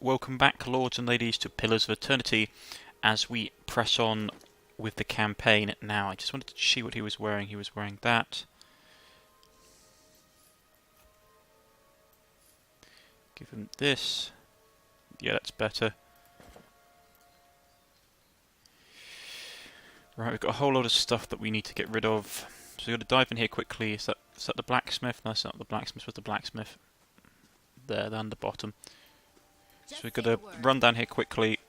welcome back, lords and ladies, to Pillars of Eternity as we press on with the campaign now. I just wanted to see what he was wearing. He was wearing that. Give him this. Yeah, that's better. Right, we've got a whole lot of stuff that we need to get rid of. So we've got to dive in here quickly. Is that the blacksmith? No, it's not the blacksmith. Where's the blacksmith? There, down the bottom. So we've got to run down here quickly.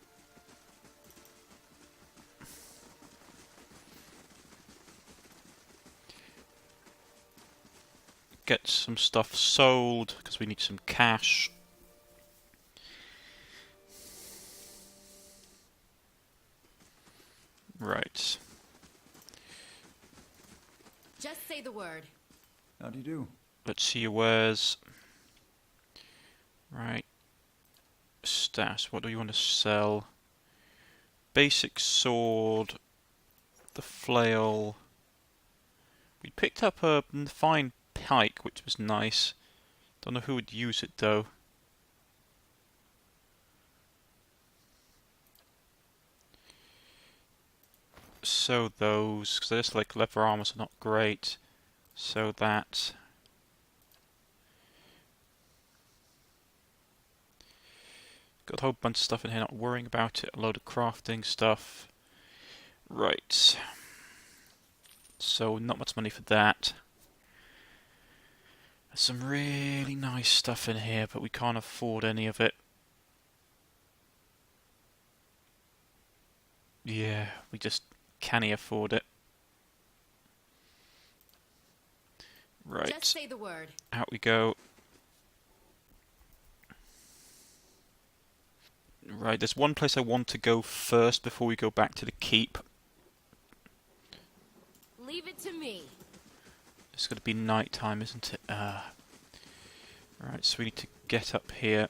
Get some stuff sold, because we need some cash. Right. Just say the word. How do you do? Let's see your wares. Right. Stats. What do you want to sell? Basic sword. The flail. We picked up a fine pike, which was nice. Don't know who would use it though. So those, because they're just like leather armor, so not great. So that. Got a whole bunch of stuff in here, not worrying about it. A load of crafting stuff. Right. So not much money for that. There's some really nice stuff in here, but we can't afford any of it. Yeah, we just can't afford it. Right. Just say the word. Out we go. Right, there's one place I want to go first before we go back to the keep. Leave it to me. It's going to be night time, isn't it? Right, so we need to get up here.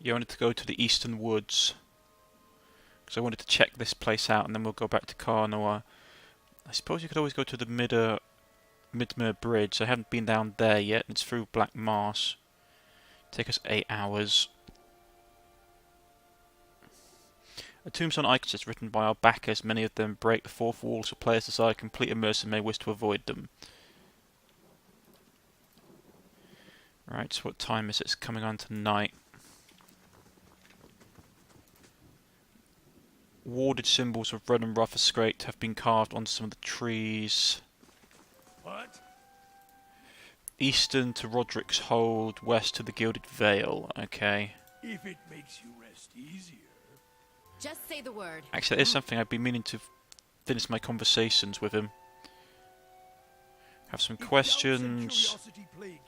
Yeah, I wanted to go to the eastern woods. Because I wanted to check this place out and then we'll go back to Carnoa. I suppose you could always go to the Midmer Bridge. I haven't been down there yet. It's through Black Marsh. Take us 8 hours. A tombstone icons written by our backers. Many of them break the fourth wall so players desire complete immersion may wish to avoid them. Right, so what time is it? It's coming on to night. Warded symbols of red and rough escrate have been carved onto some of the trees. What? Eastern to Roderick's Hold, west to the Gilded Vale. Okay. If it makes you rest easier. Just say the word. Actually, that is something I've been meaning to finish my conversations with him. Have some questions. Curiosity plague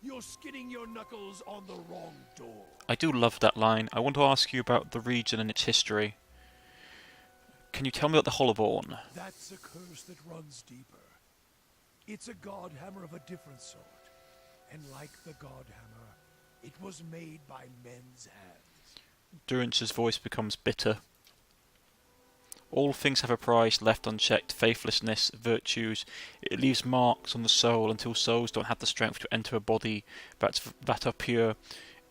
you, you're skinning your knuckles on the wrong door. I do love that line. I want to ask you about the region and its history. Can you tell me about the Hollowborn? That's a curse that runs deeper. It's a god hammer of a different sort. And like the god hammer, it was made by men's hands. Durance's voice becomes bitter. All things have a price left unchecked. Faithlessness, virtues. It leaves marks on the soul until souls don't have the strength to enter a body that are pure.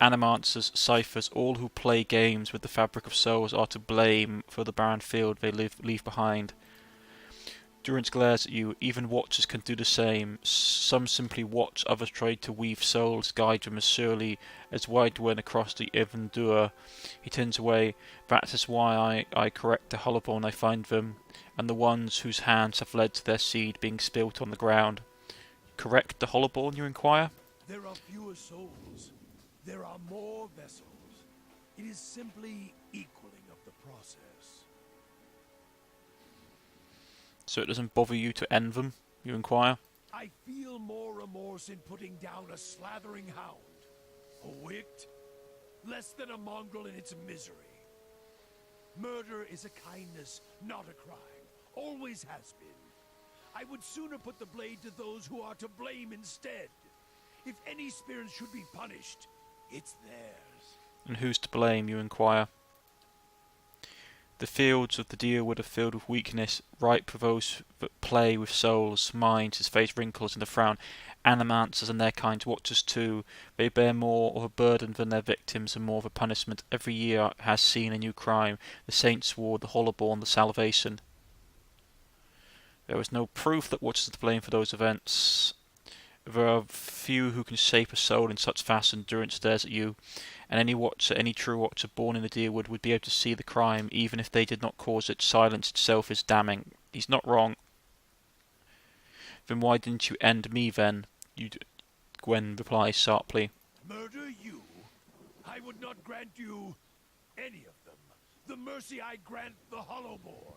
Animancers, ciphers, all who play games with the fabric of souls are to blame for the barren field they leave behind. Durance glares at you. Even watchers can do the same. Some simply watch, others try to weave souls, guide them as surely as Widewin across the Ivandur. He turns away. That is why I correct the Hollowborn I find them, and the ones whose hands have led to their seed being spilt on the ground. Correct the Hollowborn, you inquire? There are fewer souls. There are more vessels. It is simply equaling of the process. So it doesn't bother you to end them, you inquire? I feel more remorse in putting down a slathering hound. A wict? Less than a mongrel in its misery. Murder is a kindness, not a crime. Always has been. I would sooner put the blade to those who are to blame instead. If any spirit should be punished, it's theirs. And who's to blame, you inquire? The fields of the Deerwood are filled with weakness, ripe for those that play with souls, minds, his face wrinkles in a frown. Animancers and their kind watchers too, they bear more of a burden than their victims and more of a punishment. Every year has seen a new crime, the Saints' Ward, the Hollowborn, the Salvation. There is no proof that watchers are to blame for those events. There are few who can shape a soul in such fashion. Durant stares at you, and any watcher, any true watcher born in the Deerwood would be able to see the crime, even if they did not cause it. Silence itself is damning. He's not wrong. Then why didn't you end me then? Gwen replies sharply. Murder you? I would not grant you any of them. The mercy I grant the Hollowborn.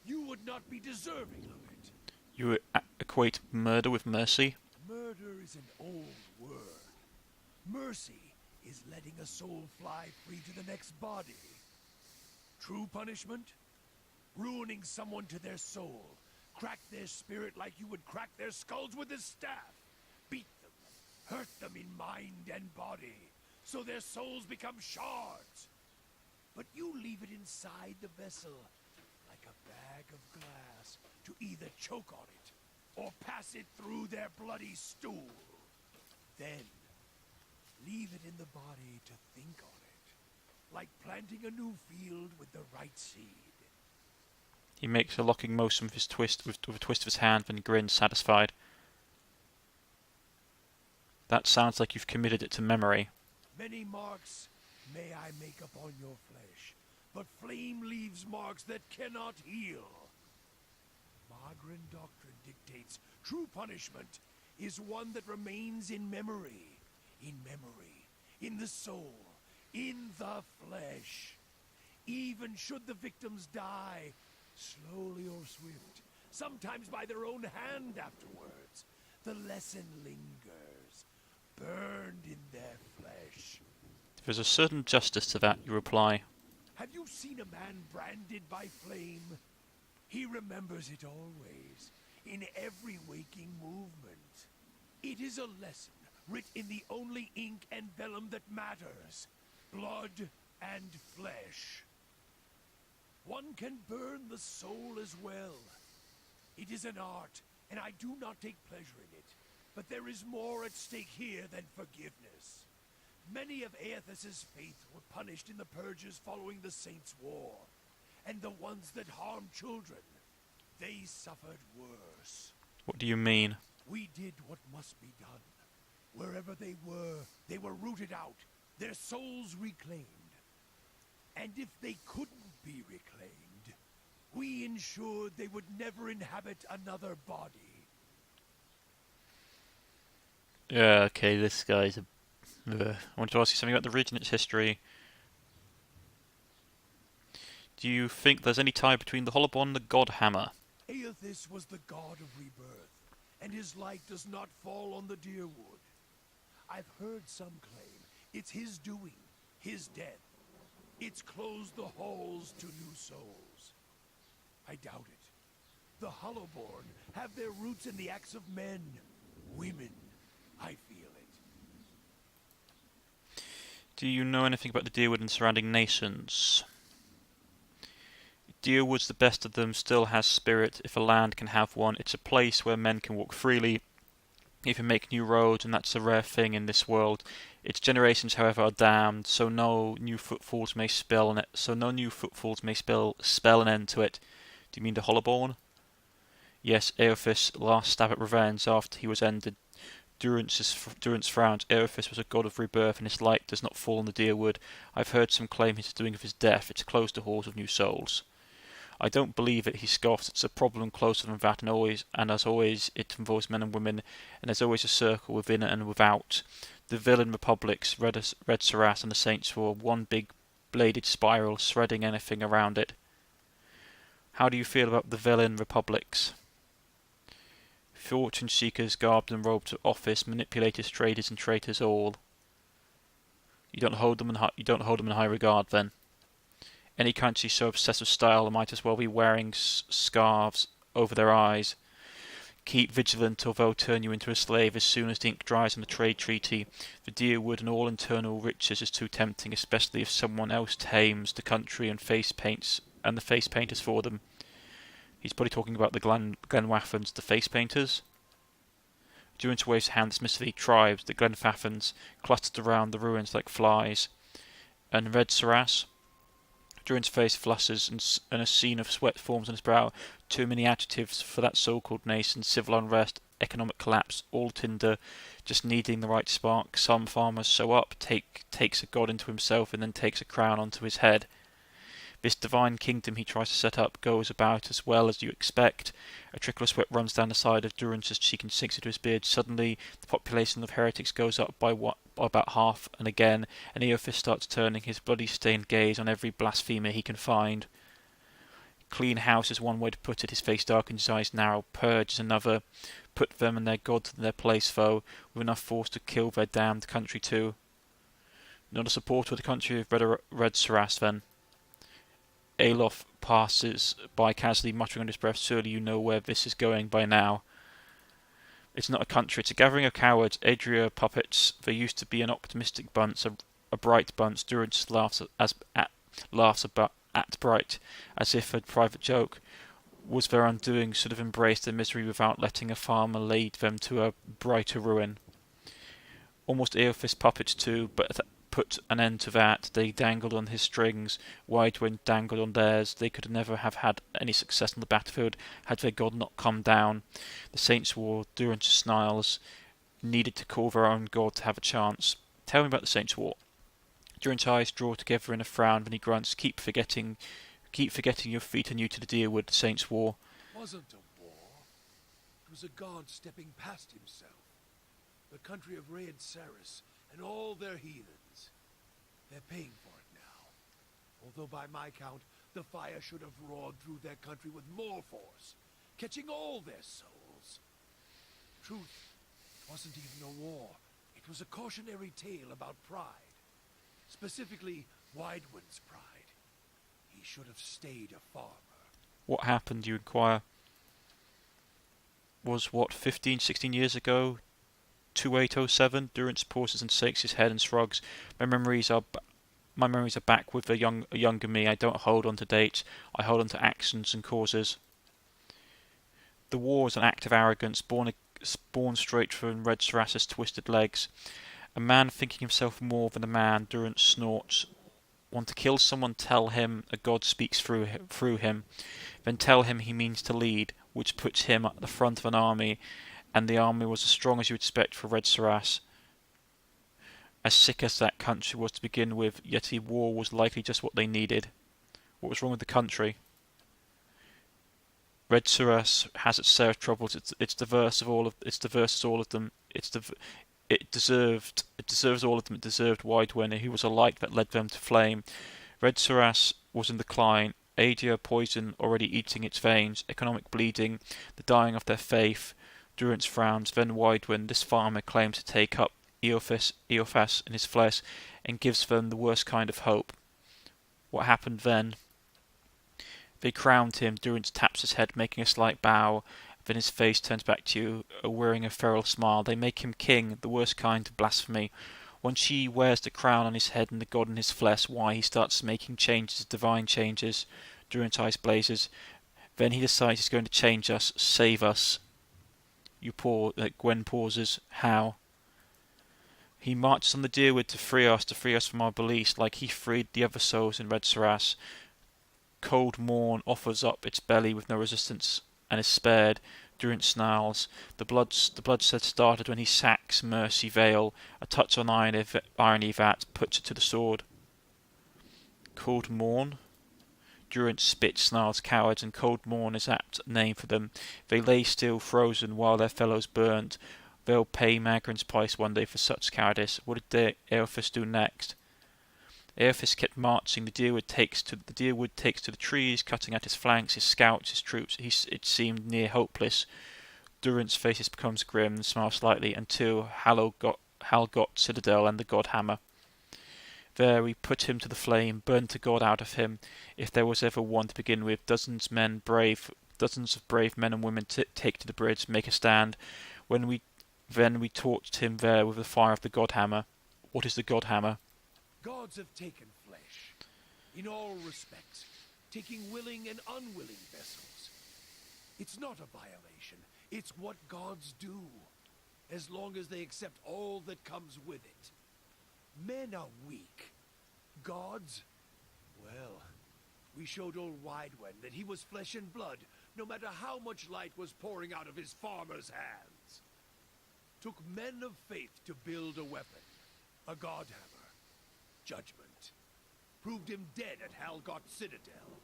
You would not be deserving of it. You equate murder with mercy? Murder is an old word. Mercy is letting a soul fly free to the next body. True punishment? Ruining someone to their soul. Crack their spirit like you would crack their skulls with a staff. Beat them, hurt them in mind and body, so their souls become shards. But you leave it inside the vessel, like a bag of glass, to either choke on it, or pass it through their bloody stool. Then, leave it in the body to think on it, like planting a new field with the right seed. He makes a locking motion with a twist of his hand, then grins, satisfied. That sounds like you've committed it to memory. Many marks may I make upon your flesh, but flame leaves marks that cannot heal. Magran doctrine dictates true punishment is one that remains in memory, in the soul, in the flesh. Even should the victims die, slowly or swift, sometimes by their own hand afterwards, the lesson lingers, burned in their flesh. There's a certain justice to that, you reply. Have you seen a man branded by flame? He remembers it always, in every waking movement. It is a lesson writ in the only ink and vellum that matters, blood and flesh. One can burn the soul as well. It is an art, and I do not take pleasure in it. But there is more at stake here than forgiveness. Many of Aethys' faith were punished in the purges following the Saints' War. And the ones that harmed children, they suffered worse. What do you mean? We did what must be done. Wherever they were rooted out, their souls reclaimed. And if they couldn't be reclaimed, we ensured they would never inhabit another body. Yeah, okay, this guy's a... I wanted to ask you something about the region, its history. Do you think there's any tie between the Hollowborn and the God Hammer? Aethys was the god of rebirth, and his light does not fall on the Deerwood. I've heard some claim it's his doing, his death. It's closed the halls to new souls. I doubt it. The Hollowborn have their roots in the acts of men, women. I feel it. Do you know anything about the Deerwood and surrounding nations? Deerwood's the best of them, still has spirit. If a land can have one, it's a place where men can walk freely, even make new roads, and that's a rare thing in this world. Its generations, however, are damned, so no new footfalls may spell an end to it. Do you mean the Hollowborn? Yes, Aethys' last stab at revenge after he was ended. Durance frowns. Aethys was a god of rebirth, and his light does not fall on the Deerwood. I've heard some claim his doing of his death. It's closed the halls of new souls. I don't believe it, he scoffs. It's a problem closer than that, and as always, it involves men and women, and there's always a circle within and without. The villain republics, Red Saras and the Saints were one big bladed spiral, shredding anything around it. How do you feel about the villain republics? Fortune seekers garbed and robed to office, manipulators, traders, and traitors all. You don't hold them in high regard, then. Any country so obsessed with style might as well be wearing scarves over their eyes. Keep vigilant or they'll turn you into a slave as soon as the ink dries on the trade treaty. The deer wood and all internal riches is too tempting, especially if someone else tames the country and the face painters for them. He's probably talking about the Glenwaffans, the face painters. Durance waves a hand dismissively. Tribes, the Glenfaffans, clustered around the ruins like flies. And Red Saras. Durance face flushes and a scene of sweat forms on his brow. Too many adjectives for that so-called nation. Civil unrest, economic collapse, all tinder, just needing the right spark. Some farmers show up, takes a god into himself and then takes a crown onto his head. This divine kingdom he tries to set up goes about as well as you expect. A trickle of sweat runs down the side of Durance's cheek and sinks into his beard. Suddenly, the population of heretics goes up by about half, and again, and Eophis starts turning his bloody-stained gaze on every blasphemer he can find. Clean house is one way to put it. His face darkens, his eyes narrow. Purge is another. Put them and their gods in their place, foe, with enough force to kill their damned country too. Not a supporter of the country of Red Saras, then. Alof passes by casually, muttering under his breath, surely you know where this is going by now. It's not a country, it's a gathering of cowards, Adria puppets. There used to be an optimistic bunch, a bright bunch. Durance laughs at Bright, as if a private joke. Was their undoing, should have embraced their misery without letting a farmer lead them to a brighter ruin. Almost Eophis puppets too, but put an end to that. They dangled on his strings, Icewind dangled on theirs. They could never have had any success on the battlefield had their god not come down. The saints war, Durance snarls, needed to call their own god to have a chance. Tell me about the saints war. Durance's eyes draw together in a frown, then he grunts, keep forgetting your feet are new to the deerwood, the saints war. It wasn't a war. It was a god stepping past himself. The country of Red Saras and all their heathens. They're paying for it now. Although by my count, the fire should have roared through their country with more force, catching all their souls. Truth, it wasn't even a war. It was a cautionary tale about pride. Specifically, Widewind's pride. He should have stayed a farmer. What happened, you inquire? Was what, 15, 16 years ago? 2807. Durance pauses and shakes his head and shrugs. My memories are back with a younger me. I don't hold on to dates. I hold on to actions and causes. The war is an act of arrogance, born straight from Red Saras's twisted legs. A man thinking himself more than a man. Durance snorts. Want to kill someone? Tell him a god speaks through him. Then tell him he means to lead, which puts him at the front of an army. And the army was as strong as you would expect for Red Saras. As sick as that country was to begin with, yet a war was likely just what they needed. What was wrong with the country? Red Saras has its share of troubles. It's diverse as all of them. It deserved all of them. It deserved Widewind, who was a light that led them to flame. Red Saras was in decline. Adia poison already eating its veins. Economic bleeding. The dying of their faith. Durance frowns. Then Widewind, this farmer, claims to take up Eophas in his flesh and gives them the worst kind of hope. What happened then? They crowned him. Durance taps his head, making a slight bow. Then his face turns back to you, wearing a feral smile. They make him king, the worst kind of blasphemy. Once he wears the crown on his head and the god in his flesh, why, he starts making changes, divine changes. Durance's eyes blazes. Then he decides he's going to change us, save us. Gwen pauses. How? He marches on the deerwood to free us from our beliefs, like he freed the other souls in Red Saras. Cold morn offers up its belly with no resistance and is spared. Durance snarls. The bloodshed started when he sacks Mercy Vale. A touch on irony that puts it to the sword. Cold morn? Durance spits, snarls, cowards, and cold morn is apt name for them. They lay still, frozen, while their fellows burnt. They'll pay Magrin's price one day for such cowardice. What did Eophas do next? Eophas kept marching. The deerwood takes to the trees, cutting at his flanks, his scouts, his troops. It seemed near hopeless. Durance's face becomes grim and smiles slightly until Hal got Citadel and the God Hammer. There we put him to the flame, burned the god out of him. If there was ever one to begin with, dozens men brave dozens of brave men and women take to the bridge, make a stand. Then we torched him there with the fire of the Godhammer. What is the Godhammer? Gods have taken flesh, in all respects, taking willing and unwilling vessels. It's not a violation, it's what gods do, as long as they accept all that comes with it. Men are weak. Gods? Well, we showed old Icewind that he was flesh and blood, no matter how much light was pouring out of his farmer's hands. Took men of faith to build a weapon, a godhammer. Judgment. Proved him dead at Halgot Citadel.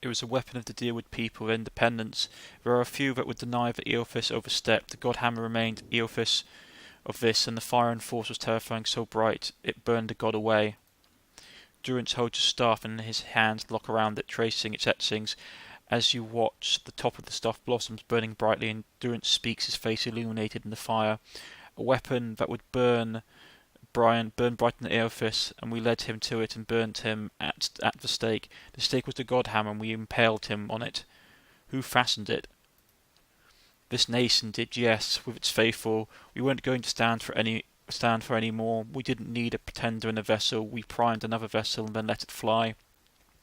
It was a weapon of the Deerwood people of independence. There are a few that would deny that Eothas overstepped. The Godhammer remained Eothas of this, and the fire and force was terrifying, so bright it burned the god away. Durance holds his staff and his hands lock around it, tracing its etchings. As you watch, the top of the staff blossoms, burning brightly, and Durance speaks, his face illuminated in the fire. A weapon that would burn bright in Eothas, and we led him to it and burnt him at the stake. The stake was the Godhammer, and we impaled him on it. Who fastened it? This nation did, yes, with its faithful. We weren't going to stand for any more. We didn't need a pretender in a vessel. We primed another vessel and then let it fly.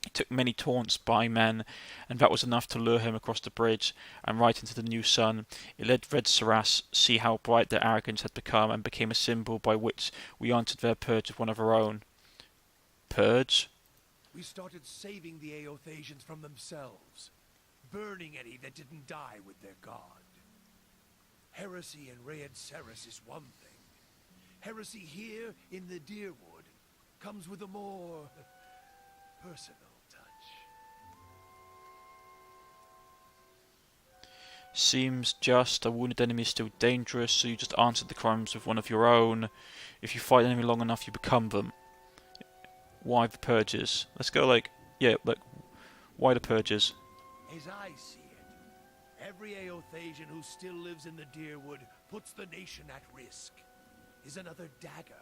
It took many taunts by men, and that was enough to lure him across the bridge and right into the new sun. It let Red Saras see how bright their arrogance had become, and became a symbol by which we answered their purge of one of our own. Purge? We started saving the Eothasians from themselves, burning any that didn't die with their god. Heresy in Raed Saras is one thing. Heresy here in the Deerwood comes with a more personal touch. Seems just. A wounded enemy is still dangerous, so you just answered the crimes of one of your own. If you fight an enemy long enough, you become them. Why the purges? Let's go why the purges? As I see it, every Eothasian who still lives in the Deerwood puts the nation at risk. Is another dagger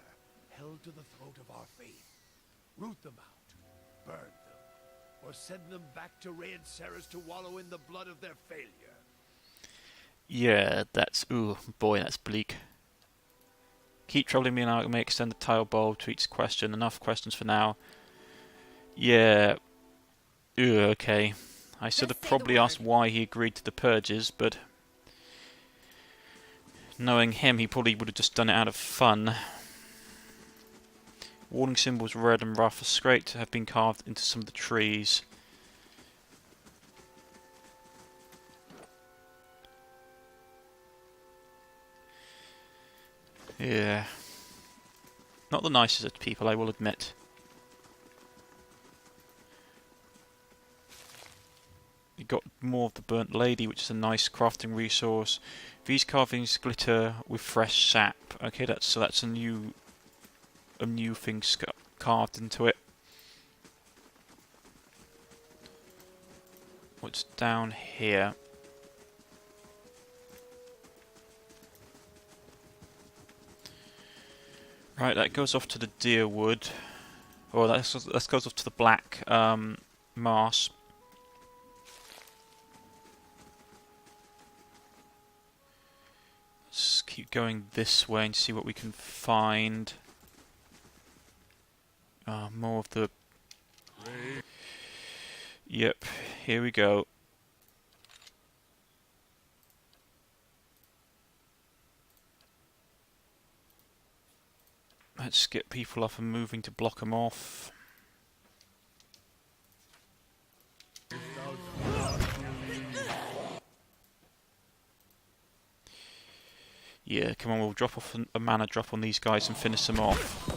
held to the throat of our faith. Root them out, burn them, or send them back to Raed Saras to wallow in the blood of their failure. Yeah, that's... ooh, boy, that's bleak. Keep troubling me and I may extend the tile bowl to each question. Enough questions for now. Yeah. Okay. I should have probably asked why he agreed to the purges, but... knowing him, he probably would have just done it out of fun. Warning symbols red and rough are scraped to have been carved into some of the trees. Yeah. Not the nicest of people, I will admit. You got more of the burnt lady, which is a nice crafting resource. These carvings glitter with fresh sap. Okay, that's a new thing carved into it. What's down here? Right, that goes off to the Deerwood. Or that goes off to the Black Marsh. Let's keep going this way and see what we can find. More of the... Yep, here we go. Let's get people up and moving to block them off. Yeah, come on, we'll drop off a mana drop on these guys and finish them off.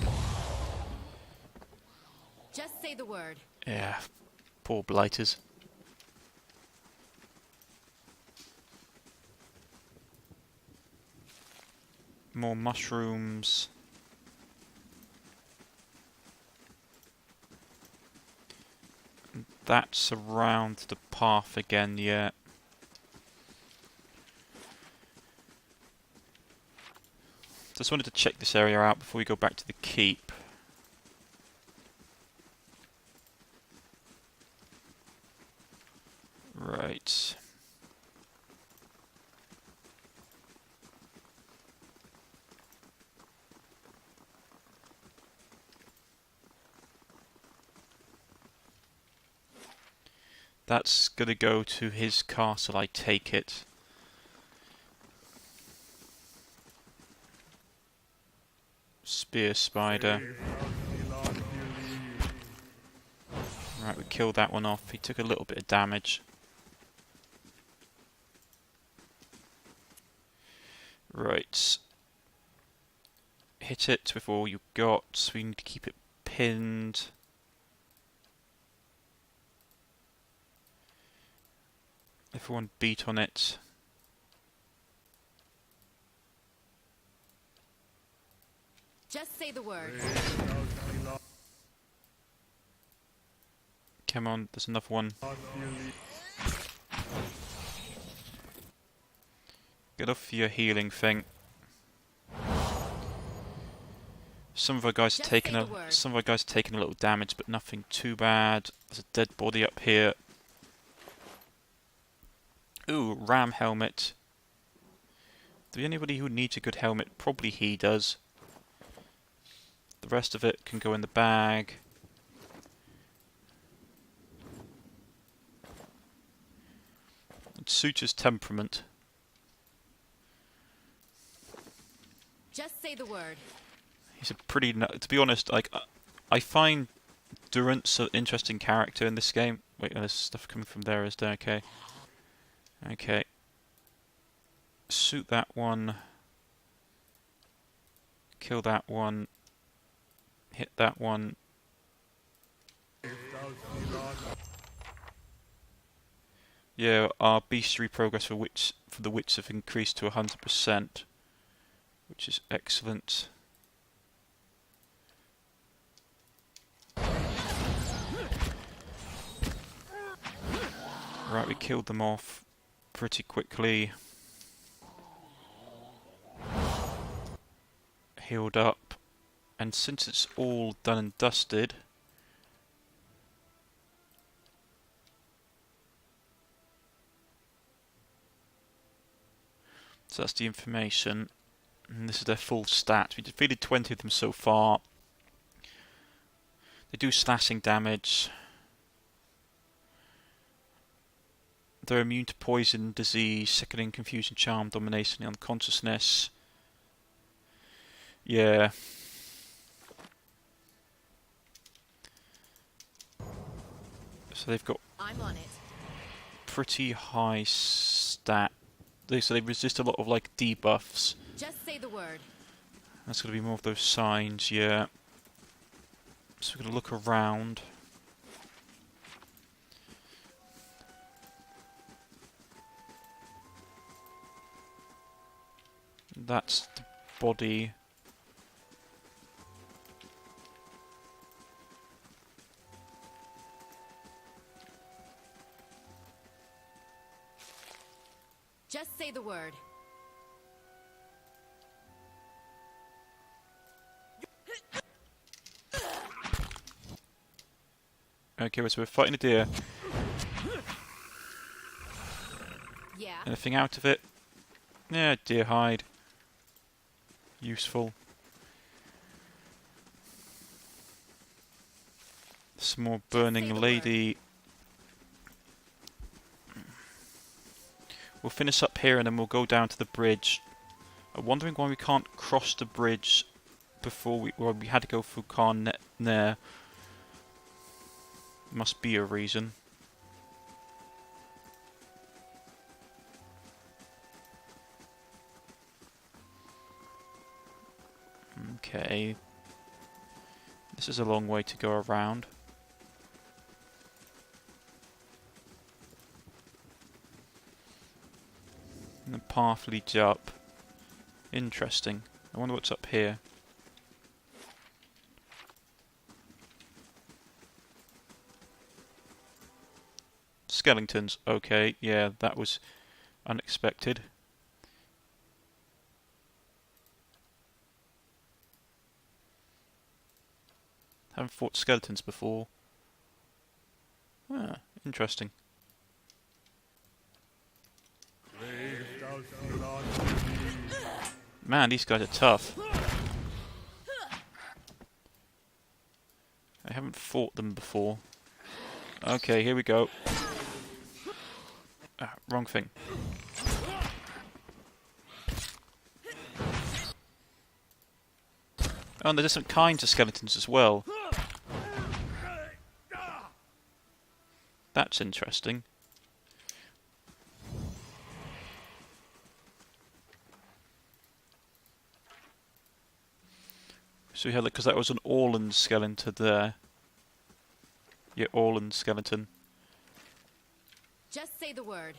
Just say the word. Yeah, poor blighters. More mushrooms. That's around the path again, yeah. Just wanted to check this area out before we go back to the keep. That's gonna go to his castle, I take it. Spear spider. Right, we killed that one off. He took a little bit of damage. Right. Hit it with all you got. We need to keep it pinned. Everyone beat on it. Just say the word. Come on, there's another one. Get off your healing thing. Some of our guys are taking a little damage, but nothing too bad. There's a dead body up here. Ooh, ram helmet. Do anybody who needs a good helmet? Probably he does. The rest of it can go in the bag. It suits his temperament. Just say the word. He's a pretty... To be honest, like I find Durant's an interesting character in this game. Wait, there's stuff coming from there, is there? Okay. Okay. Shoot that one. Kill that one. Hit that one. Yeah, our bestiary progress for the wits have increased to 100%, which is excellent. Right, we killed them off pretty quickly. Healed up. And since it's all done and dusted, so that's the information. And this is their full stat. We defeated 20 of them so far. They do slashing damage. They're immune to poison, disease, sickening, confusion, charm, domination, and unconsciousness. Yeah. So they've got I'm on it. pretty high stat. So they resist a lot of like debuffs. Just say the word. That's going to be more of those signs, yeah. So we're going to look around. That's the body. Just say the word. Okay, so we're fighting a deer. Yeah. Anything out of it? Yeah, deer hide. Useful. Some more burning lady. We'll finish up here and then we'll go down to the bridge. I'm wondering why we can't cross the bridge before we had to go through Cornish-Knight. Must be a reason. Okay. This is a long way to go around. And the path leads up. Interesting. I wonder what's up here. Skeletons. Okay, yeah, that was unexpected. Haven't fought skeletons before. Ah, interesting. Man, these guys are tough. I haven't fought them before. Okay, here we go. Wrong thing. Oh, and there's different kinds of skeletons as well. That's interesting. So we had, because that was an Orland skeleton there. Yeah, Orland skeleton. Just say the word.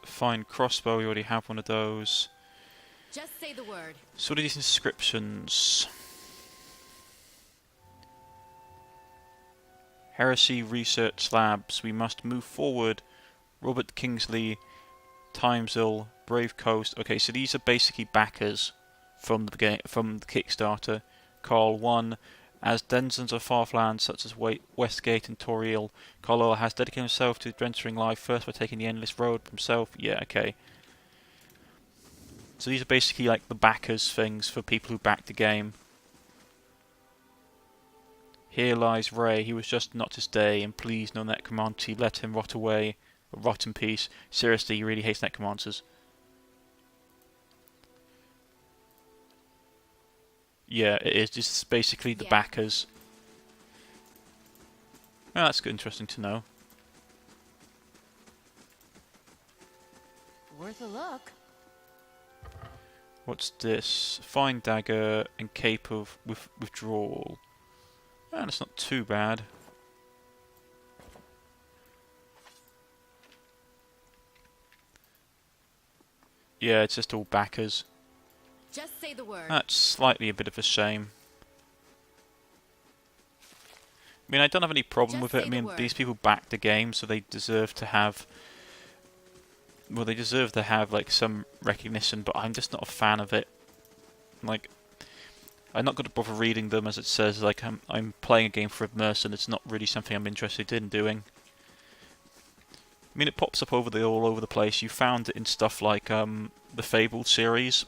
Fine crossbow, we already have one of those. Just say the word. So what are these inscriptions? Heresy Research Labs. We must move forward. Robert Kingsley, Timesville, Brave Coast. Okay, so these are basically backers from the game, from the Kickstarter. Carl 1. As denizens of Farflands such as Westgate and Toriel, Carl has dedicated himself to adventuring life, first by taking the endless road himself. Yeah, okay. So these are basically like the backers things for people who back the game. Here lies Ray, he was just not his day, and please no necromancy, let him rot away, or rot in peace. Seriously, he really hates necromancers. Yeah, it is just basically the backers. Oh, that's interesting to know. Worth a look. What's this? Fine dagger and cape of withdrawal. Oh, that's not too bad. Yeah, it's just all backers. Just say the word. That's slightly a bit of a shame. I mean, I don't have any problem with it. I mean, these people backed the game, so they deserve to have... Well, they deserve to have, like, some recognition, but I'm just not a fan of it. Like, I'm not going to bother reading them, as it says, like, I'm playing a game for immersion. It's not really something I'm interested in doing. I mean, it pops up all over the place. You found it in stuff like the Fabled series.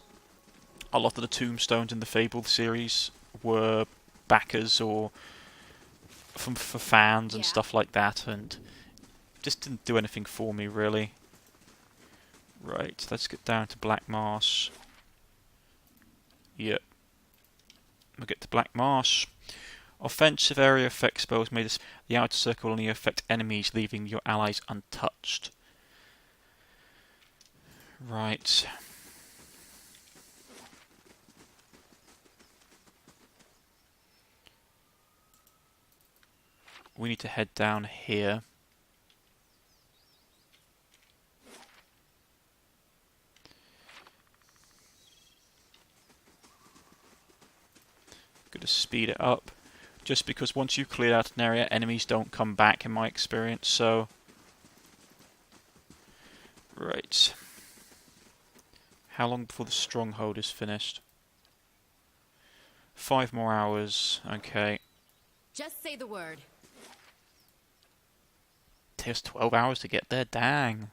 A lot of the tombstones in the Fabled series were backers or for fans and stuff like that, and just didn't do anything for me, really. Right, let's get down to Black Marsh. Yep. We'll get to Black Marsh. Offensive area effect spells made the outer circle only affect enemies, leaving your allies untouched. Right. We need to head down here. Gonna speed it up. Just because once you've cleared out an area, enemies don't come back in my experience, so... Right. How long before the stronghold is finished? 5 more hours, okay. Just say the word. There's 12 hours to get there, dang.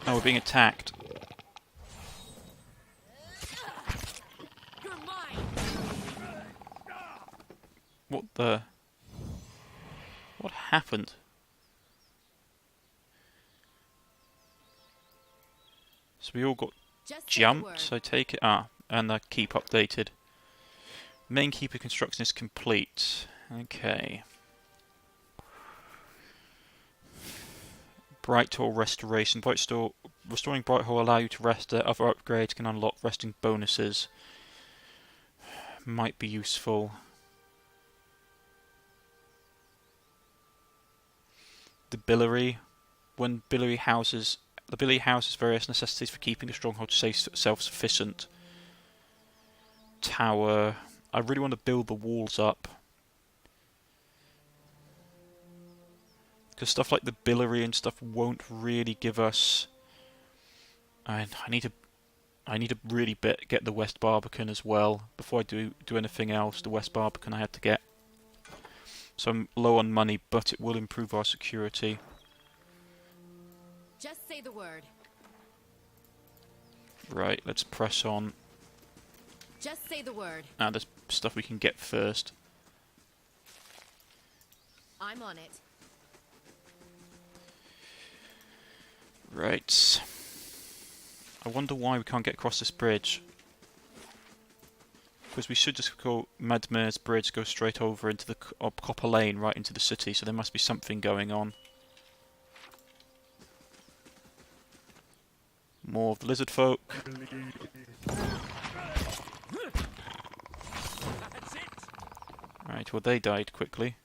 Oh, we're being attacked. You're mine. What the... What happened? So we all got Just say the word. jumped, so take it... Ah, and the keep updated. Main keeper construction is complete. Okay. Bright Hall restoration. Restoring Bright Hall allow you to rest there. Other upgrades can unlock resting bonuses. Might be useful. The Billory. When Billory houses... The Billory houses various necessities for keeping the stronghold self-sufficient. Tower. I really want to build the walls up. Because stuff like the Billory and stuff won't really give us... I need to really get the West Barbican as well. Before I do anything else, the West Barbican I had to get. So I'm low on money, but it will improve our security. Just say the word. Right, let's press on. Just say the word. Now there's stuff we can get first. I'm on it. Right. I wonder why we can't get across this bridge. Because we should just go Medmir's Bridge, go straight over into the Copper Lane, right into the city, so there must be something going on. More of the lizard folk. Right, well they died quickly.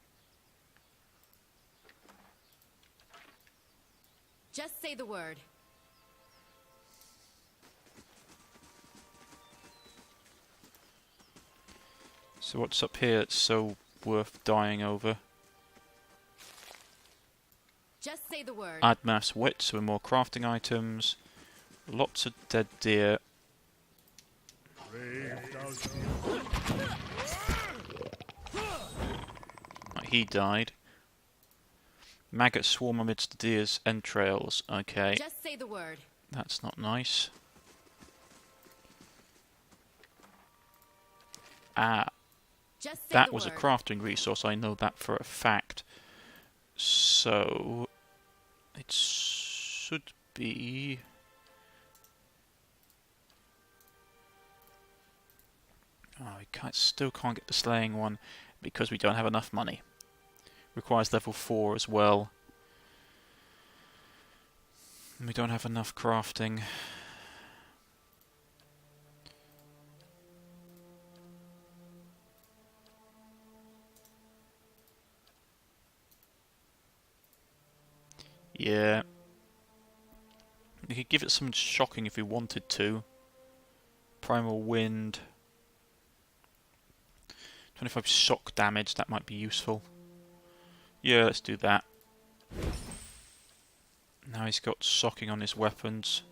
Just say the word. So what's up here that's so worth dying over? Just say the word. Add mass wit, so more crafting items. Lots of dead deer. Right, he died. Maggots swarm amidst the deer's entrails. Okay, Just say the word. that's not nice. Ah, Just say that the was a word. crafting resource, I know that for a fact. So, it should be... Oh, we still can't get the slaying one because we don't have enough money. Requires level 4 as well. And we don't have enough crafting. Yeah. We could give it something shocking if we wanted to. Primal Wind. 25 shock damage, that might be useful. Yeah, let's do that. Now he's got shocking on his weapons.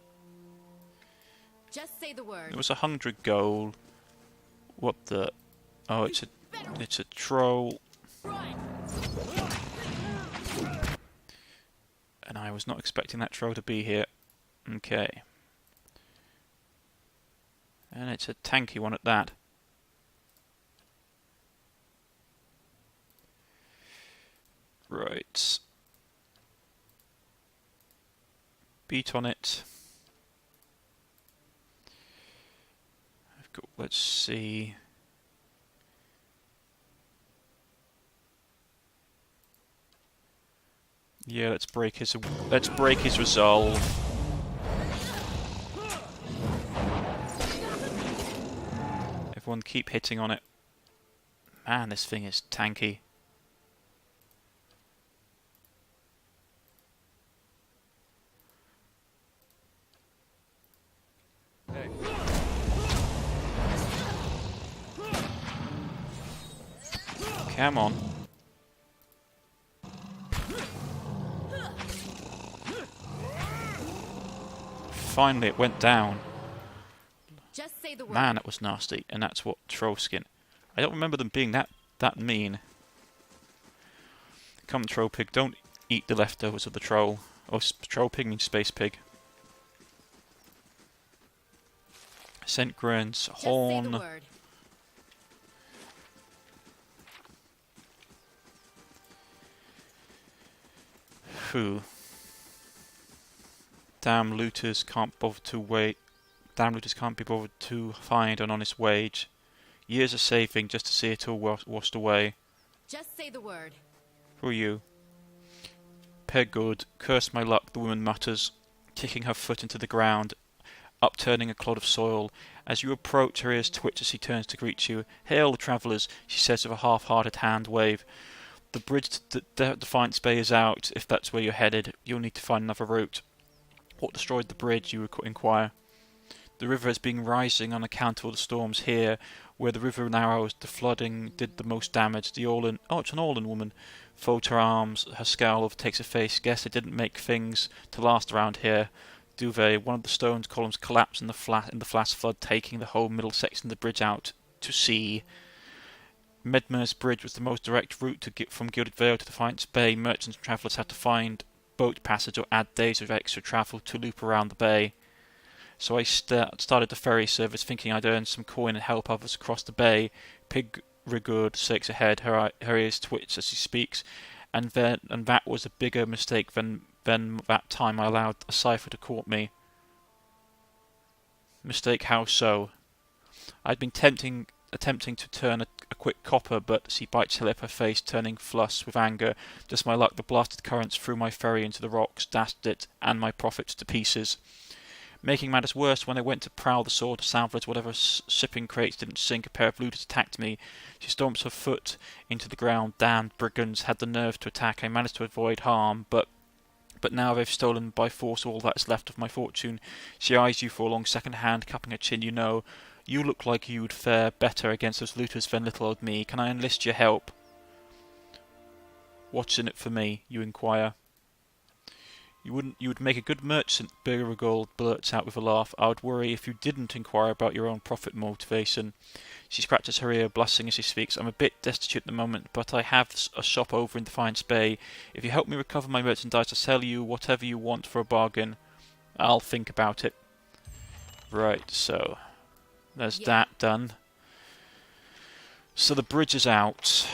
Just say the word. It was 100 gold. What the... Oh, it's a troll. And I was not expecting that troll to be here. Okay. And it's a tanky one at that. Right. Beat on it. I've got, let's see. Yeah, let's break his resolve. Everyone keep hitting on it. Man, this thing is tanky. Come on. Finally it went down. Just say the word. Man, that was nasty. And that's what troll skin. I don't remember them being that mean. Come troll pig, don't eat the leftovers of the troll. Oh, troll pig means space pig. Scent grains, Just say the horn. word. Phew. Damn looters can't bother to wait. Damn looters can't be bothered to find an honest wage. Years of saving just to see it all washed away. Just say the word. Who are you? Peg good, curse my luck, the woman mutters, kicking her foot into the ground, upturning a clod of soil. As you approach, her ears twitch as she turns to greet you. Hail, the travellers, she says with a half-hearted hand wave. The bridge to Defiance Bay is out. If that's where you're headed, you'll need to find another route. What destroyed the bridge, you inquire. The river has been rising on account of all the storms here. Where the river narrows, the flooding did the most damage. The Orlan... Oh, it's an Orlan woman. Folds her arms, her scowl overtakes her face. Guess they didn't make things to last around here. Do they? One of the stone columns collapsed in the flash flood, taking the whole middle section of the bridge out to sea. Medmir's Bridge was the most direct route to get from Gilded Vale to Defiance Bay. Merchants and travellers had to find boat passage or add days of extra travel to loop around the bay. so I started the ferry service thinking I'd earn some coin and help others across the bay. Pig Rigurd shakes her head, her ears twitch as she speaks, and that was a bigger mistake than that time I allowed a cipher to court me. Mistake how so? I'd been attempting to turn a quick copper, but she bites her lip, her face turning flush with anger. Just my luck, the blasted currents threw my ferry into the rocks, dashed it and my profits to pieces. Making matters worse, when I went to prowl the sword to salvage whatever shipping crates didn't sink, a pair of looters attacked me. She stomps her foot into the ground. Damned brigands had the nerve to attack. I managed to avoid harm, but now they've stolen by force all that's left of my fortune. She eyes you for a long second, hand cupping her chin. You look like you would fare better against those looters than little old me. Can I enlist your help? What's in it for me? You inquire. You would make a good merchant, Birgold blurts out with a laugh. I would worry if you didn't inquire about your own profit motivation. She scratches her ear, blushing as she speaks. I'm a bit destitute at the moment, but I have a shop over in Defiance Bay. If you help me recover my merchandise, I'll sell you whatever you want for a bargain. I'll think about it. Right, so there's that done. So the bridge is out.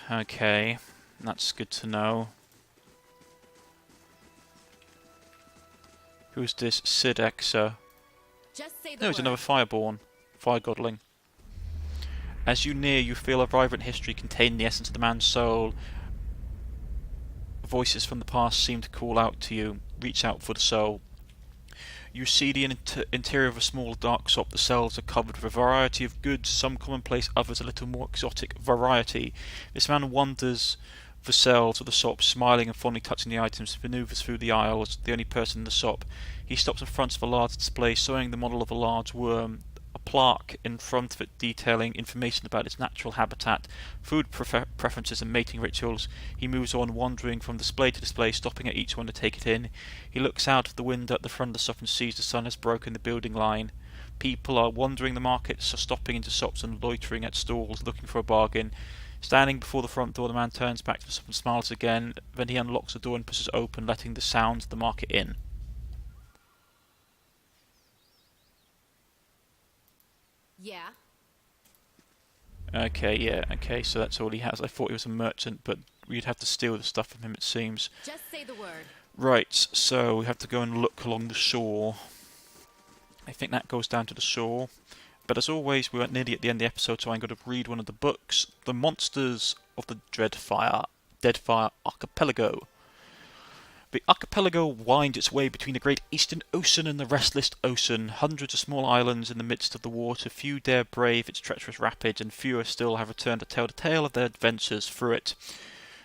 Okay, that's good to know. Who's this Sid Exa? Just say the No, he's word. another Fireborn. Fire Godling. As you near, you feel a vibrant history containing the essence of the man's soul. Voices from the past seem to call out to you. Reach out for the soul. You see the interior of a small dark shop. The shelves are covered with a variety of goods, some commonplace, others a little more exotic. Variety. This man wanders the shelves of the shop, smiling and fondly touching the items, maneuvers through the aisles, the only person in the shop. He stops in front of a large display showing the model of a large worm, a plaque in front of it detailing information about its natural habitat, food preferences and mating rituals. He moves on, wandering from display to display, stopping at each one to take it in. He looks out of the window at the front of the shop and sees the sun has broken the building line. People are wandering the markets, are stopping into shops and loitering at stalls, looking for a bargain. Standing before the front door, the man turns back to the shop and smiles again. Then he unlocks the door and pushes it open, letting the sounds of the market in. Yeah. Okay, so that's all he has. I thought he was a merchant, but we'd have to steal the stuff from him, it seems. Just say the word. Right, so we have to go and look along the shore. I think that goes down to the shore. But as always, we were nearly at the end of the episode, so I'm going to read one of the books. The Monsters of the Deadfire Archipelago. The archipelago winds its way between the great eastern ocean and the restless ocean. Hundreds of small islands in the midst of the water. Few dare brave its treacherous rapids, and fewer still have returned to tell the tale of their adventures through it.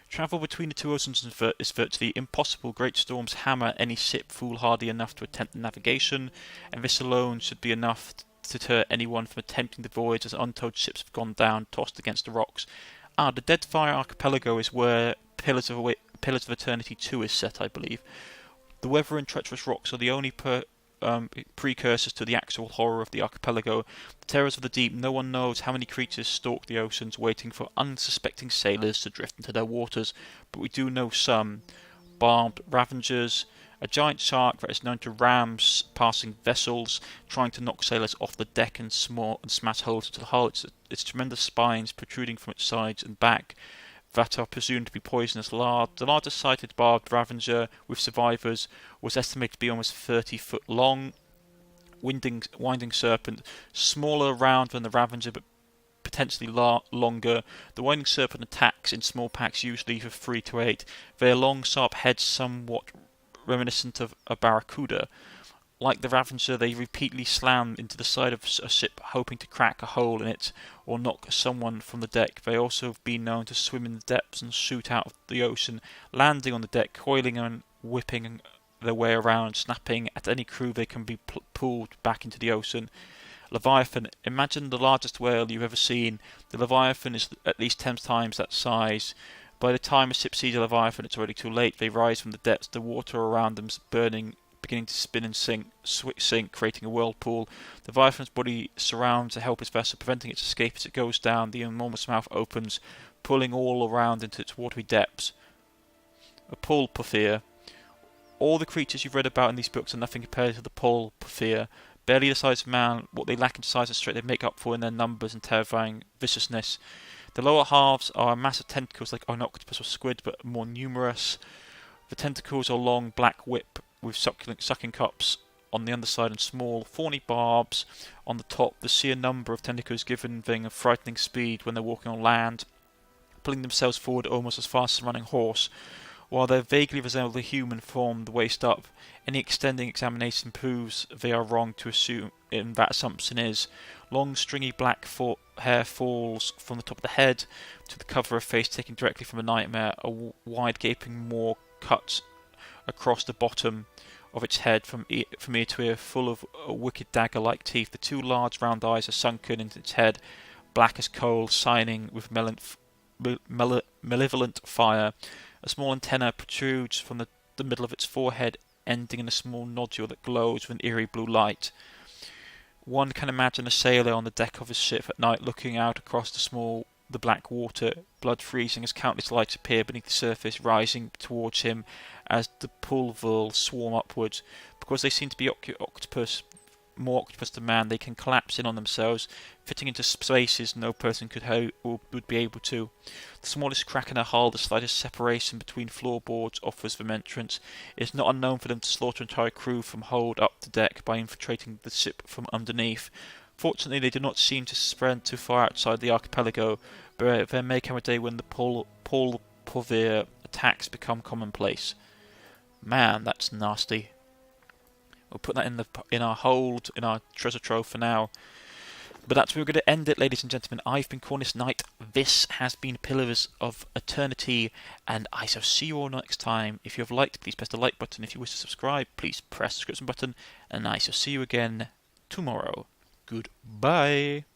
Travel between the two oceans is virtually impossible. Great storms hammer any ship foolhardy enough to attempt the navigation, and this alone should be enough to deter anyone from attempting the voyage, as untold ships have gone down, tossed against the rocks. The Deadfire Archipelago is where Pillars of Eternity 2 is set, I believe. The weather and treacherous rocks are the only precursors to the actual horror of the archipelago. The terrors of the deep. No one knows how many creatures stalk the oceans, waiting for unsuspecting sailors to drift into their waters, but we do know some. Barbed ravengers, a giant shark that is known to ram passing vessels, trying to knock sailors off the deck and smash holes into the hull. Its tremendous spines protruding from its sides and back that are presumed to be poisonous. The largest sighted barbed ravenger with survivors was estimated to be almost 30 foot long. Winding serpent, smaller round than the ravenger but potentially longer. The winding serpent attacks in small packs, usually of 3 to 8. Their long, sharp heads somewhat reminiscent of a barracuda. Like the Ravenger, they repeatedly slam into the side of a ship, hoping to crack a hole in it or knock someone from the deck. They also have been known to swim in the depths and shoot out of the ocean, landing on the deck, coiling and whipping their way around, snapping at any crew they can be pulled back into the ocean. Leviathan. Imagine the largest whale you've ever seen. The Leviathan is at least 10 times that size. By the time a ship sees a Leviathan, it's already too late. They rise from the depths, the water around them is burning, beginning to spin and sink, creating a whirlpool. The Leviathan's body surrounds to help its vessel, preventing its escape as it goes down. The enormous mouth opens, pulling all around into its watery depths. A pulpafir. All the creatures you've read about in these books are nothing compared to the Pulpofir. Barely the size of man, what they lack in size and strength they make up for in their numbers and terrifying viciousness. The lower halves are massive tentacles like an octopus or squid, but more numerous. The tentacles are long black whip with succulent sucking cups on the underside and small thorny barbs on the top. The sheer number of tentacles giving them a frightening speed when they're walking on land, pulling themselves forward almost as fast as a running horse. While they vaguely resemble the human form the waist up, any extending examination proves they are wrong to assume that assumption is. Long stringy black hair falls from the top of the head to the cover of face taken directly from a nightmare. A wide gaping maw cuts across the bottom of its head from ear to ear, full of wicked dagger-like teeth. The two large round eyes are sunken into its head, black as coal, shining with malevolent fire. A small antenna protrudes from the middle of its forehead, ending in a small nodule that glows with an eerie blue light. One can imagine a sailor on the deck of his ship at night looking out across the black water, blood freezing as countless lights appear beneath the surface, rising towards him as the pulvers swarm upwards. Because they seem to be more octopus than man, they can collapse in on themselves, fitting into spaces no person would be able to. The smallest crack in a hull, the slightest separation between floorboards offers them entrance. It is not unknown for them to slaughter entire crew from hold up to deck by infiltrating the ship from underneath. Fortunately, they do not seem to spread too far outside the archipelago, but there may come a day when the Pulpofir attacks become commonplace. Man, that's nasty. We'll put that in our hold, in our treasure trove for now. But that's where we're going to end it, ladies and gentlemen. I've been Cornish-Knight. This has been Pillars of Eternity, and I shall see you all next time. If you have liked, please press the like button. If you wish to subscribe, please press the subscription button, and I shall see you again tomorrow. Goodbye.